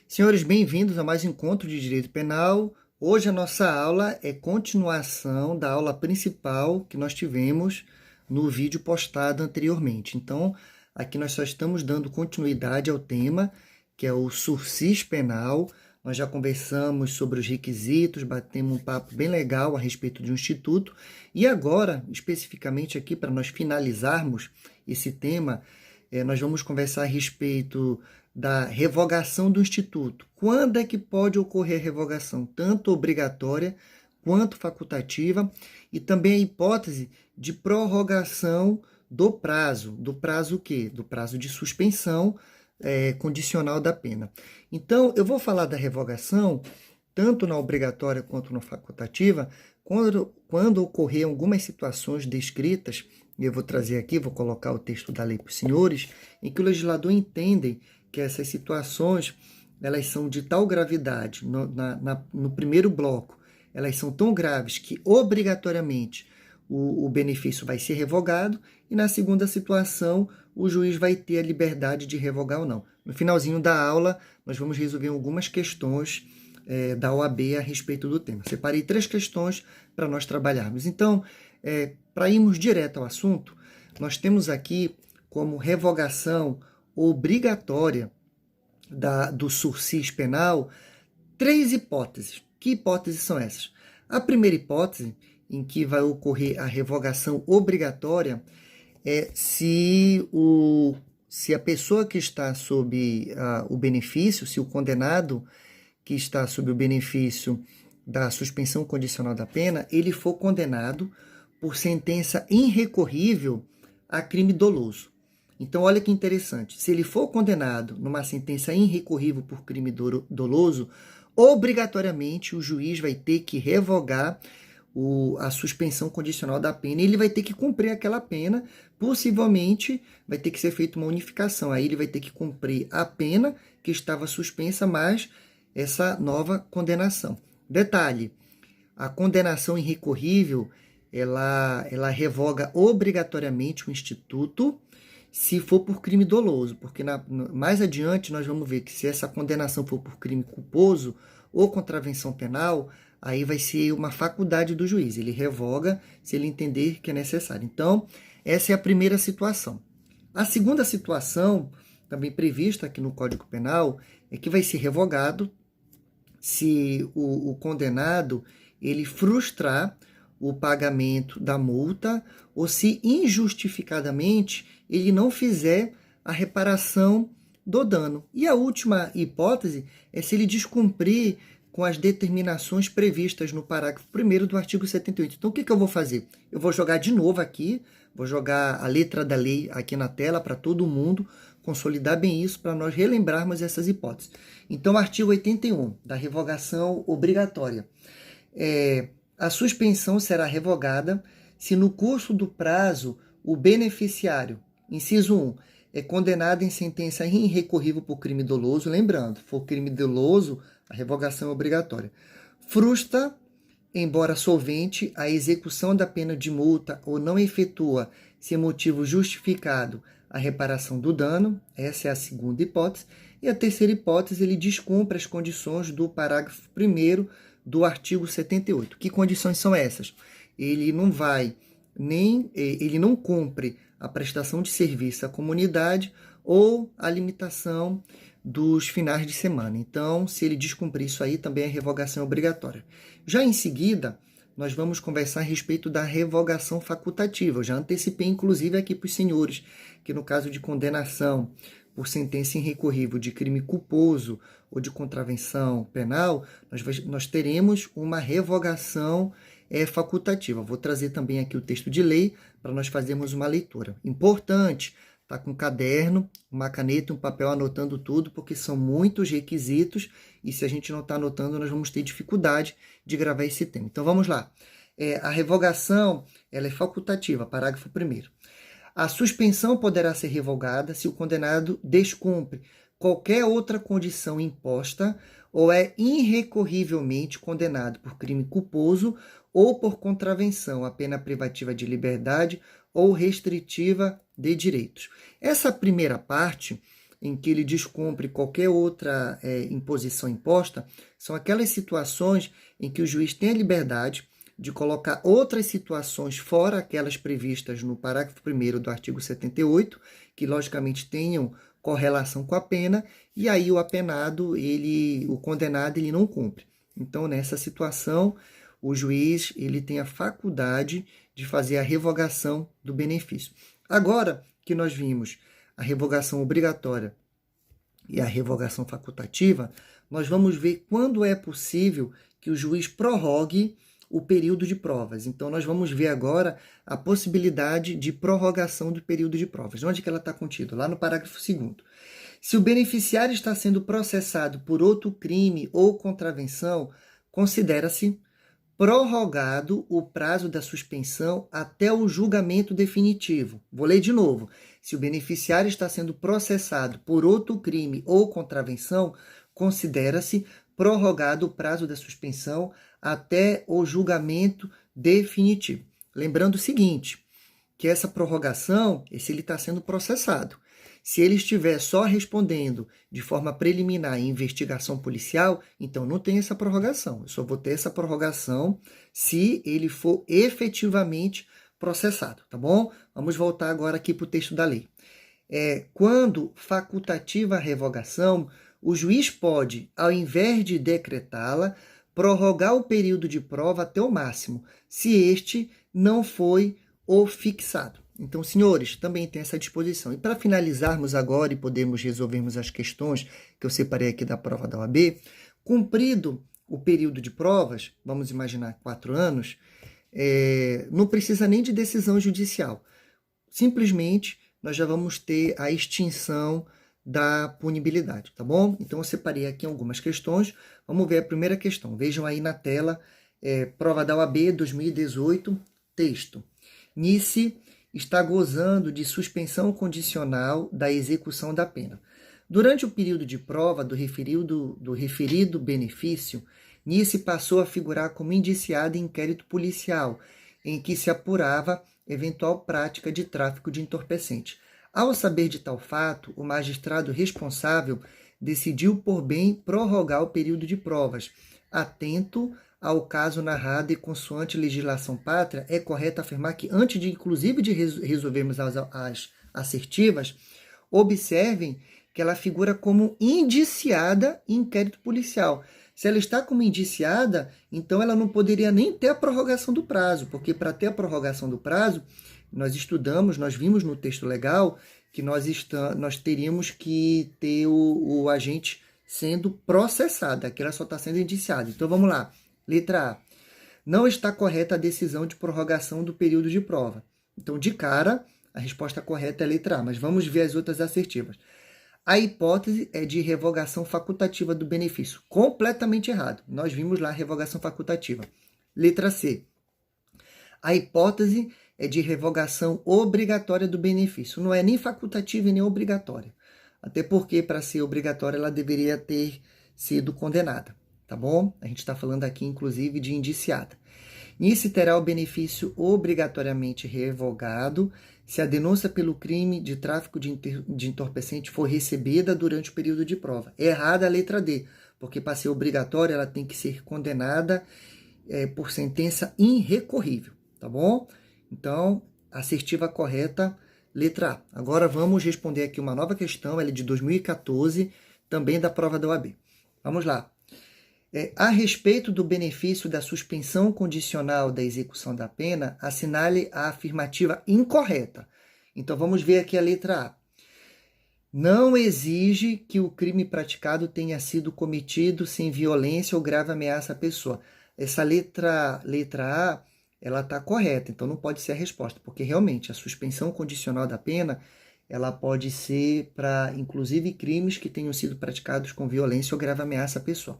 Senhores, bem-vindos a mais um encontro de Direito Penal. Hoje a nossa aula é continuação da aula principal que nós tivemos no vídeo postado anteriormente. Então, aqui nós só estamos dando continuidade ao tema, que é o sursis penal. Nós já conversamos sobre os requisitos, batemos um papo bem legal a respeito de um instituto. E agora, especificamente aqui, para nós finalizarmos esse tema, nós vamos conversar a respeito da revogação do instituto. Quando é que pode ocorrer a revogação, tanto obrigatória quanto facultativa, e também a hipótese de prorrogação do prazo. Do prazo o quê? Do prazo de suspensão condicional da pena. Então, eu vou falar da revogação, tanto na obrigatória quanto na facultativa, quando ocorrer algumas situações descritas, e eu vou trazer aqui, vou colocar o texto da lei para os senhores, em que o legislador entende que essas situações, elas são de tal gravidade, no primeiro bloco, elas são tão graves que obrigatoriamente o benefício vai ser revogado, e na segunda situação, o juiz vai ter a liberdade de revogar ou não. No finalzinho da aula, nós vamos resolver algumas questões da OAB a respeito do tema. Separei 3 questões para nós trabalharmos. Então, para irmos direto ao assunto, nós temos aqui como revogação obrigatória do sursis penal 3 hipóteses. Que hipóteses são essas? A primeira hipótese, em que vai ocorrer a revogação obrigatória, é se a pessoa que está sob o benefício, se o condenado que está sob o benefício da suspensão condicional da pena, ele for condenado por sentença irrecorrível a crime doloso. Então, olha que interessante. Se ele for condenado numa sentença irrecorrível por crime doloso, obrigatoriamente o juiz vai ter que revogar a suspensão condicional da pena, e ele vai ter que cumprir aquela pena. Possivelmente vai ter que ser feita uma unificação. Aí ele vai ter que cumprir a pena que estava suspensa, mais essa nova condenação. Detalhe, a condenação irrecorrível, ela revoga obrigatoriamente o instituto se for por crime doloso, porque mais adiante nós vamos ver que se essa condenação for por crime culposo ou contravenção penal, aí vai ser uma faculdade do juiz, ele revoga se ele entender que é necessário. Então, essa é a primeira situação. A segunda situação, também prevista aqui no Código Penal, é que vai ser revogado se o condenado ele frustrar o pagamento da multa, ou se injustificadamente ele não fizer a reparação do dano. E a última hipótese é se ele descumprir com as determinações previstas no parágrafo 1º do artigo 78. Então, o que eu vou fazer? Eu vou jogar de novo aqui, vou jogar a letra da lei aqui na tela para todo mundo, consolidar bem isso para nós relembrarmos essas hipóteses. Então, artigo 81 da revogação obrigatória. A suspensão será revogada se no curso do prazo o beneficiário, inciso 1, é condenado em sentença irrecorrível por crime doloso. Lembrando, for crime doloso, a revogação é obrigatória. Frustra, embora solvente, a execução da pena de multa ou não efetua, se motivo justificado, a reparação do dano. Essa é a segunda hipótese. E a terceira hipótese, ele descumpre as condições do parágrafo 1º do artigo 78. Que condições são essas? Ele não cumpre a prestação de serviço à comunidade ou a limitação dos finais de semana. Então, se ele descumprir isso aí, também a revogação é obrigatória. Já em seguida, nós vamos conversar a respeito da revogação facultativa. Eu já antecipei, inclusive, aqui para os senhores, que no caso de condenação por sentença irrecorrível de crime culposo ou de contravenção penal, nós teremos uma revogação facultativa. Vou trazer também aqui o texto de lei para nós fazermos uma leitura. Importante, tá com um caderno, uma caneta e um papel anotando tudo, porque são muitos requisitos e se a gente não está anotando, nós vamos ter dificuldade de gravar esse tema. Então, vamos lá. A revogação ela é facultativa, parágrafo 1º. A suspensão poderá ser revogada se o condenado descumpre qualquer outra condição imposta ou é irrecorrivelmente condenado por crime culposo ou por contravenção à pena privativa de liberdade ou restritiva de direitos. Essa primeira parte, em que ele descumpre qualquer outra imposição imposta, são aquelas situações em que o juiz tem a liberdade de colocar outras situações fora aquelas previstas no parágrafo 1º do artigo 78, que logicamente tenham correlação com a pena, e aí o apenado, o condenado, ele não cumpre. Então, nessa situação, o juiz ele tem a faculdade de fazer a revogação do benefício. Agora que nós vimos a revogação obrigatória e a revogação facultativa, nós vamos ver quando é possível que o juiz prorrogue o período de provas. Então, nós vamos ver agora a possibilidade de prorrogação do período de provas. Onde que ela está contida? Lá no parágrafo 2º. Se o beneficiário está sendo processado por outro crime ou contravenção, considera-se prorrogado o prazo da suspensão até o julgamento definitivo. Vou ler de novo. Se o beneficiário está sendo processado por outro crime ou contravenção, considera-se prorrogado o prazo da suspensão até o julgamento definitivo. Lembrando o seguinte, que essa prorrogação, se ele está sendo processado. Se ele estiver só respondendo de forma preliminar em investigação policial, então não tem essa prorrogação. Eu só vou ter essa prorrogação se ele for efetivamente processado, tá bom? Vamos voltar agora aqui para o texto da lei. Quando facultativa a revogação, o juiz pode, ao invés de decretá-la, prorrogar o período de prova até o máximo, se este não foi o fixado. Então, senhores, também tem essa disposição. E para finalizarmos agora e podermos resolvermos as questões que eu separei aqui da prova da OAB, cumprido o período de provas, vamos imaginar 4 anos, não precisa nem de decisão judicial. Simplesmente, nós já vamos ter a extinção da punibilidade, tá bom? Então, eu separei aqui algumas questões. Vamos ver a primeira questão. Vejam aí na tela, prova da OAB 2018, texto. Nice está gozando de suspensão condicional da execução da pena. Durante o período de prova do referido benefício, Nice passou a figurar como indiciada em inquérito policial, em que se apurava eventual prática de tráfico de entorpecente. Ao saber de tal fato, o magistrado responsável decidiu por bem prorrogar o período de provas. Atento ao caso narrado e consoante legislação pátria, é correto afirmar que, antes de, inclusive, de resolvermos as assertivas, observem que ela figura como indiciada em inquérito policial. Se ela está como indiciada, então ela não poderia nem ter a prorrogação do prazo, porque para ter a prorrogação do prazo, nós vimos no texto legal que nós teríamos que ter o agente sendo processado, aqui ela só está sendo indiciada. Então vamos lá. Letra A. Não está correta a decisão de prorrogação do período de prova. Então, de cara, a resposta correta é a letra A, mas vamos ver as outras assertivas. A hipótese é de revogação facultativa do benefício. Completamente errado. Nós vimos lá a revogação facultativa. Letra C. A hipótese é de revogação obrigatória do benefício. Não é nem facultativa e nem obrigatória. Até porque, para ser obrigatória, ela deveria ter sido condenada. Tá bom? A gente está falando aqui, inclusive, de indiciada. Nice terá o benefício obrigatoriamente revogado se a denúncia pelo crime de tráfico de entorpecente for recebida durante o período de prova. É errada a letra D, porque para ser obrigatória ela tem que ser condenada por sentença irrecorrível, tá bom? Então, assertiva correta, letra A. Agora vamos responder aqui uma nova questão, ela é de 2014, também da prova da OAB. Vamos lá. A respeito do benefício da suspensão condicional da execução da pena, assinale a afirmativa incorreta. Então, vamos ver aqui a letra A. Não exige que o crime praticado tenha sido cometido sem violência ou grave ameaça à pessoa. Essa letra A, ela está correta, então não pode ser a resposta, porque realmente a suspensão condicional da pena, ela pode ser para, inclusive, crimes que tenham sido praticados com violência ou grave ameaça à pessoa.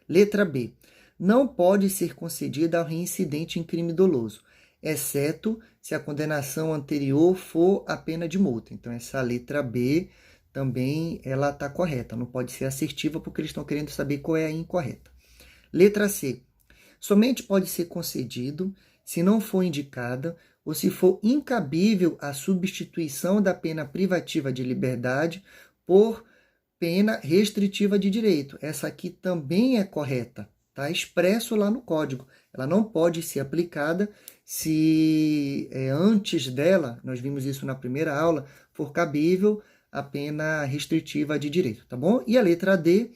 Letra B. Não pode ser concedida ao reincidente em crime doloso, exceto se a condenação anterior for a pena de multa. Então, essa letra B também ela está correta. Não pode ser assertiva porque eles estão querendo saber qual é a incorreta. Letra C. Somente pode ser concedido se não for indicada ou se for incabível a substituição da pena privativa de liberdade por pena restritiva de direito. Essa aqui também é correta, está expresso lá no código. Ela não pode ser aplicada se antes dela, nós vimos isso na primeira aula, for cabível a pena restritiva de direito, tá bom? E a letra D,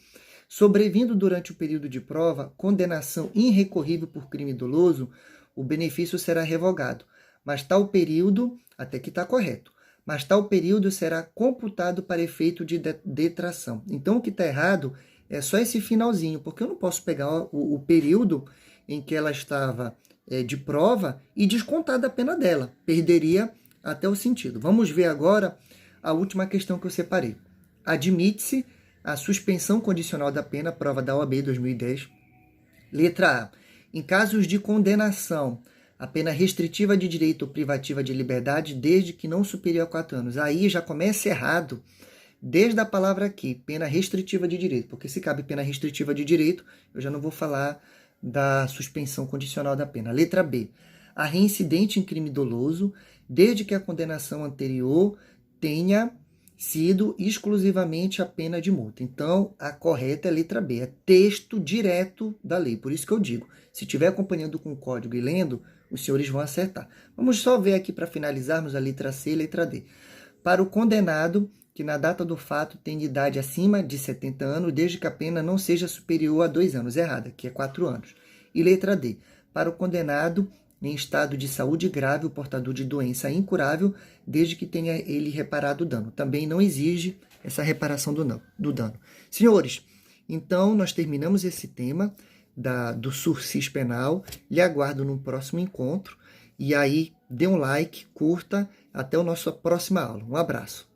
sobrevindo durante o período de prova, condenação irrecorrível por crime doloso, o benefício será revogado, mas tal período, até que está correto, mas tal período será computado para efeito de detração. Então, o que está errado é só esse finalzinho, porque eu não posso pegar o período em que ela estava de prova e descontar da pena dela. Perderia até o sentido. Vamos ver agora a última questão que eu separei. Admite-se a suspensão condicional da pena, prova da OAB 2010. Letra A. Em casos de condenação, a pena restritiva de direito ou privativa de liberdade, desde que não superior a 4 anos. Aí já começa errado, desde a palavra aqui, pena restritiva de direito. Porque se cabe pena restritiva de direito, eu já não vou falar da suspensão condicional da pena. Letra B. A reincidente em crime doloso, desde que a condenação anterior tenha sido exclusivamente a pena de multa. Então, a correta é a letra B, é texto direto da lei. Por isso que eu digo, se estiver acompanhando com o código e lendo, os senhores vão acertar. Vamos só ver aqui para finalizarmos a letra C e a letra D. Para o condenado que na data do fato tem idade acima de 70 anos, desde que a pena não seja superior a 2 anos. Errada, que é 4 anos. E letra D. Para o condenado em estado de saúde grave, o portador de doença incurável, desde que tenha ele reparado o dano. Também não exige essa reparação do dano. Senhores, então nós terminamos esse tema do sursis penal. Lhe aguardo no próximo encontro. E aí, dê um like, curta. Até a nossa próxima aula. Um abraço.